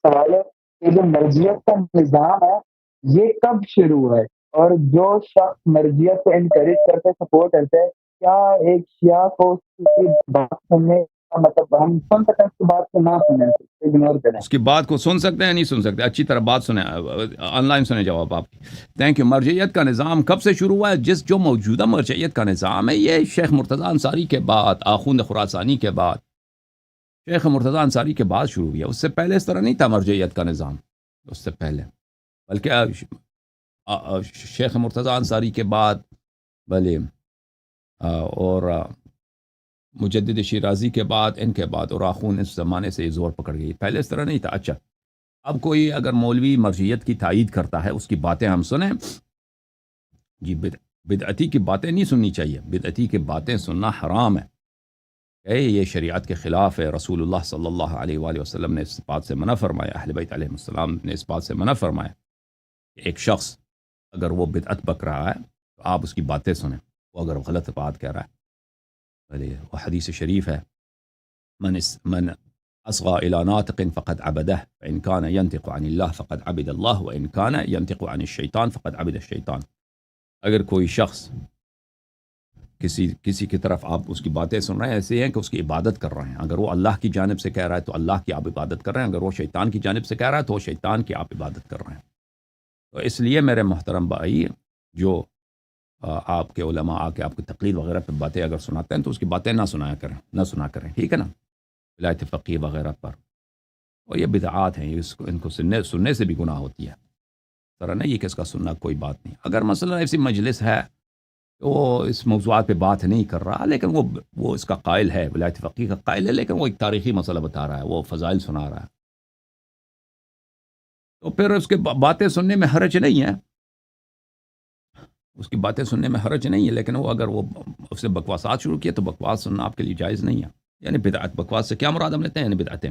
سوال ہے کہ جو مرجعیت کا نظام ہے یہ کب شروع ہوا ہے؟ اور جو شخص مرجعیت کو انکریج کرتے سپورٹ کرتے ہیں، کیا ایک شیعہ کو اس کی بات سننے کا مطلب ہم سن سکتے ہیں اس کی بات کو نہ سنیں اگنور کریں؟ اس کی بات کو سن سکتے ہیں نہیں سن سکتے؟ اچھی طرح بات سنیں، آن لائن سنیں جواب آپ کی. Thank you. مرجعیت کا نظام کب سے شروع ہوا ہے؟ جو موجودہ مرجعیت کا نظام ہے یہ شیخ مرتضیٰ انصاری کے بعد، آخوند خراسانی کے بعد، شیخ مرتضیٰ انصاری کے بعد شروع ہوا. اس سے پہلے اس طرح نہیں تھا مرجعیت کا نظام، اس سے پہلے بلکہ شیخ مرتضیٰ انصاری کے بعد بھلے اور مجدد شیرازی کے بعد، ان کے بعد اور آخون اس زمانے سے زور پکڑ گئی. پہلے اس طرح نہیں تھا. اچھا، اب کوئی اگر مولوی مرجعیت کی تائید کرتا ہے اس کی باتیں ہم سنیں جی؟ بدعتی کی باتیں نہیں سننی چاہیے، بدعتی کی باتیں سننا حرام ہے. یہ شریعت کے خلاف ہے. رسول اللہ صلی اللہ علیہ وآلہ وسلم نے اس بات سے منع فرمایا، اہل بیت علیہ السلام نے اس بات سے منع فرمایا کہ ایک شخص اگر وہ بدعت بک رہا ہے تو آپ اس کی باتیں سنیں. وہ اگر غلط بات کہہ رہا ہے، وہ حدیث شریف ہے، من اصغى الى ناطق فقد عبده فان كان ينطق عن الله فقد عبد الله وان كان ينطق عن الشيطان فقد عبد الشيطان. اگر کوئی شخص کسی کی طرف آپ اس کی باتیں سن رہے ہیں، ایسے ہیں کہ اس کی عبادت کر رہے ہیں. اگر وہ اللہ کی جانب سے کہہ رہا ہے تو اللہ کی آپ عبادت کر رہے ہیں، اگر وہ شیطان کی جانب سے کہہ رہا ہے تو وہ شیطان کی آپ عبادت کر رہے ہیں. تو اس لیے میرے محترم بھائی، جو آپ کے علماء آ کے آپ کی تقلید وغیرہ پہ باتیں اگر سناتے ہیں تو اس کی باتیں نہ سنا کریں، ٹھیک ہے نا؟ ولایت فقیہ وغیرہ پر. اور یہ بدعات ہیں، ان کو سننے سے بھی گناہ ہوتی ہے. طرح نہیں یہ کہ اس کا سننا کوئی بات نہیں. اگر مثلا ایسی مجلس ہے وہ اس موضوعات پہ بات نہیں کر رہا لیکن وہ اس کا قائل ہے، ولایت فقیہ کا قائل ہے، لیکن وہ ایک تاریخی مسئلہ بتا رہا ہے، وہ فضائل سنا رہا ہے، تو پھر اس کے باتیں سننے میں حرج نہیں ہے، اس کی باتیں سننے میں حرج نہیں ہے. لیکن اگر وہ اس سے بکواسات شروع کیے تو بکواس سننا آپ کے لیے جائز نہیں ہے. یعنی بدعت، بکواس سے کیا مراد ہم لیتے ہیں؟ یعنی بدعتیں.